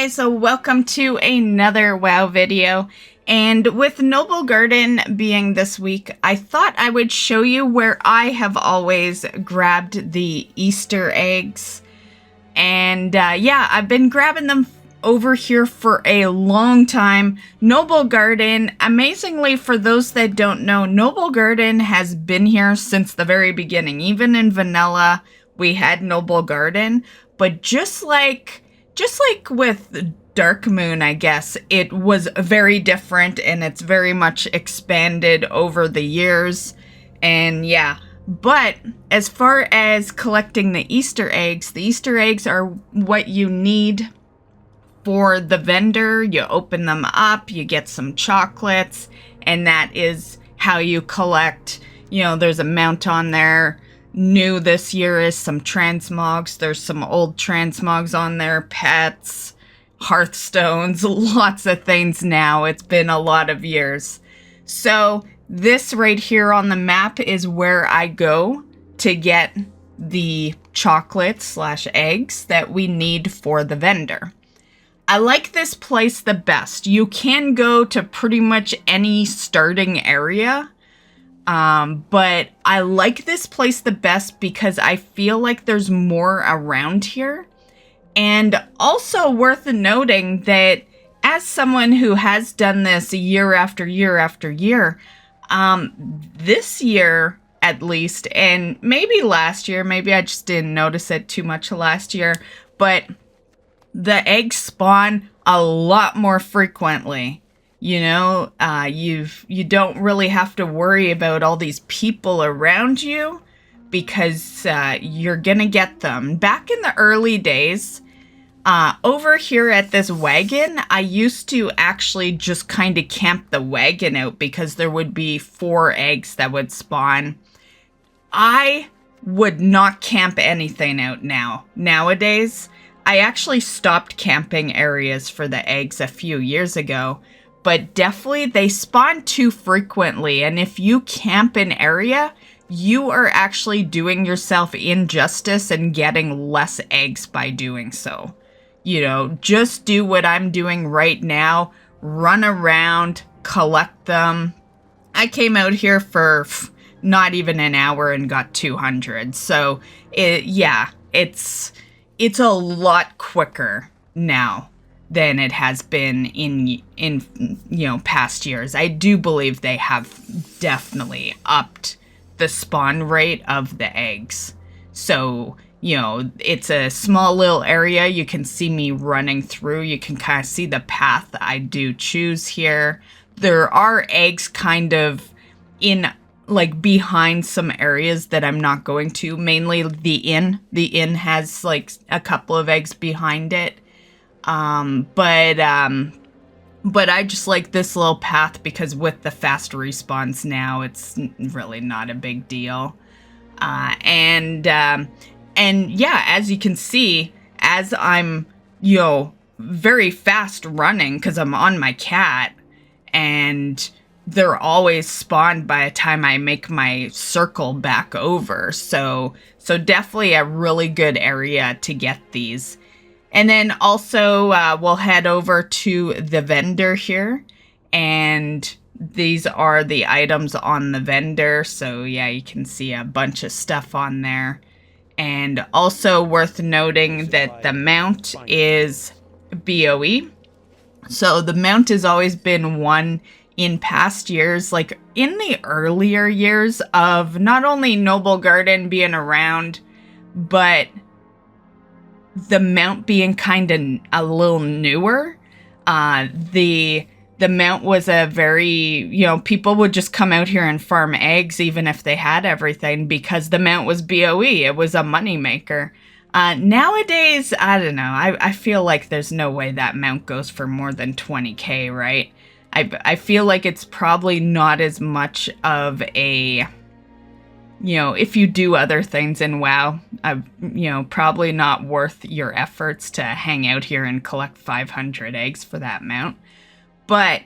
guys, so welcome to another WoW video. And with Noblegarden being this week, I thought I would show you where I have always grabbed the Easter eggs. And yeah, I've been grabbing them over here for a long time. Noblegarden, amazingly for those that don't know, Noblegarden has been here since the very beginning. Even in vanilla, we had Noblegarden, but just like with Dark Moon, I guess, it was very different and it's very much expanded over the years. And yeah, but as far as collecting the Easter eggs are what you need for the vendor. You open them up, you get some chocolates, and that is how you collect. You know, there's a mount on there. New this year is some transmogs. There's some old transmogs on there, pets, hearthstones, lots of things now. It's been a lot of years. So this right here on the map is where I go to get the chocolates / eggs that we need for the vendor. I like this place the best. You can go to pretty much any starting area. But I like this place the best because I feel like there's more around here. And also worth noting that as someone who has done this year after year after year, this year at least, and maybe last year, maybe I just didn't notice it too much last year, but the eggs spawn a lot more frequently. You know, you don't really have to worry about all these people around you because you're gonna get them. Back in the early days, over here at this wagon, I used to actually just kind of camp the wagon out because there would be 4 eggs that would spawn. I would not camp anything out now. Nowadays, I actually stopped camping areas for the eggs a few years ago. But definitely they spawn too frequently, and if you camp an area, you are actually doing yourself injustice and getting less eggs by doing so. You know, just do what I'm doing right now, run around, collect them. I came out here for not even an hour and got 200, so yeah, it's a lot quicker now than it has been in you know, past years. I do believe they have definitely upped the spawn rate of the eggs. So, you know, it's a small little area. You can see me running through. You can kind of see the path I do choose here. There are eggs kind of in, like, behind some areas that I'm not going to. Mainly the inn. The inn has, like, a couple of eggs behind it. But I just like this little path because with the fast respawns now, it's really not a big deal. And yeah, as you can see, as I'm, you know, very fast running because I'm on my cat, and they're always spawned by the time I make my circle back over. So definitely a really good area to get these. And then also we'll head over to the vendor here, and these are the items on the vendor. So yeah, you can see a bunch of stuff on there. And also worth noting that the mount is BOE. So the mount has always been one in past years, like in the earlier years of not only Noblegarden being around, but the mount being kind of a little newer. The mount was a very, you know, people would just come out here and farm eggs even if they had everything because the mount was BOE. It was a moneymaker. Nowadays, I don't know. I feel like there's no way that mount goes for more than 20k, right? I feel like it's probably not as much of a, you know, if you do other things in WoW, you know, probably not worth your efforts to hang out here and collect 500 eggs for that mount. But,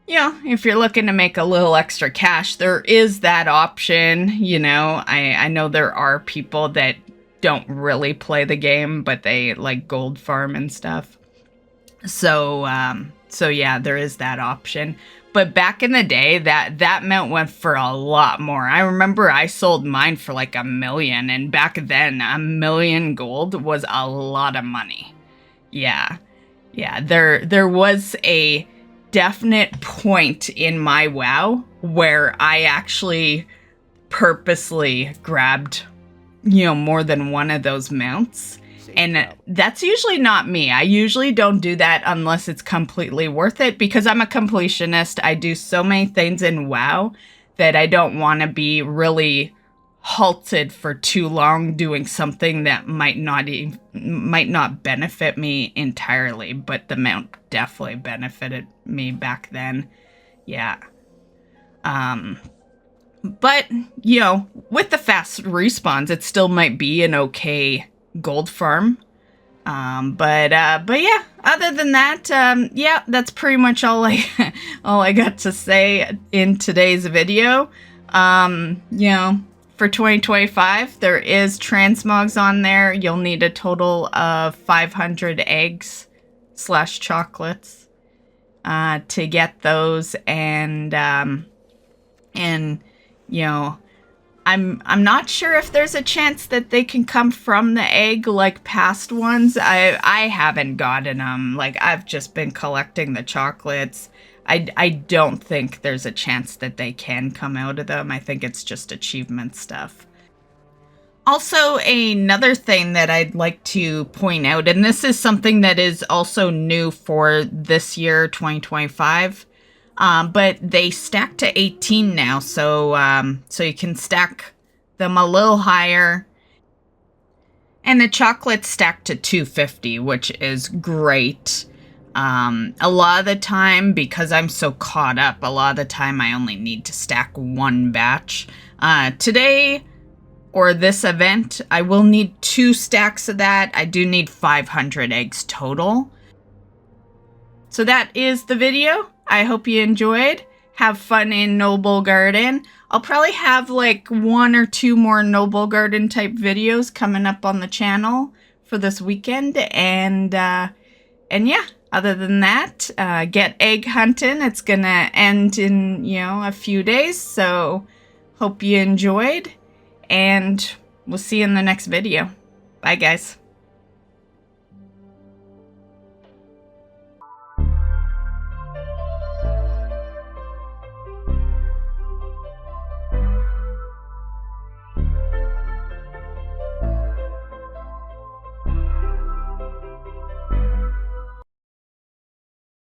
you know, if you're looking to make a little extra cash, there is that option. You know, I know there are people that don't really play the game, but they like gold farm and stuff. So, so yeah, there is that option. But back in the day, that mount went for a lot more. I remember I sold mine for like $1 million, and back then, $1 million gold was a lot of money. Yeah, yeah. There was a definite point in my WoW where I actually purposely grabbed, you know, more than one of those mounts. And that's usually not me. I usually don't do that unless it's completely worth it, because I'm a completionist. I do so many things in WoW that I don't want to be really halted for too long doing something that might not benefit me entirely, but the mount definitely benefited me back then. Yeah. But, you know, with the fast respawns, it still might be an okay gold farm. But yeah, other than that, yeah, that's pretty much all I got to say in today's video. You know, for 2025, there is transmogs on there. You'll need a total of 500 eggs / chocolates to get those, and you know, I'm not sure if there's a chance that they can come from the egg like past ones. I haven't gotten them. Like, I've just been collecting the chocolates. I don't think there's a chance that they can come out of them. I think it's just achievement stuff. Also, another thing that I'd like to point out, and this is something that is also new for this year, 2025, but they stack to 18 now, so you can stack them a little higher. And the chocolates stack to 250, which is great. A lot of the time, because I'm so caught up, a lot of the time I only need to stack one batch. Today, or this event, I will need 2 stacks of that. I do need 500 eggs total. So that is the video. I hope you enjoyed. Have fun in Noblegarden. I'll probably have like 1 or 2 more Noblegarden type videos coming up on the channel for this weekend. And yeah, other than that, get egg hunting. It's gonna end in, you know, a few days. So hope you enjoyed, and we'll see you in the next video. Bye, guys.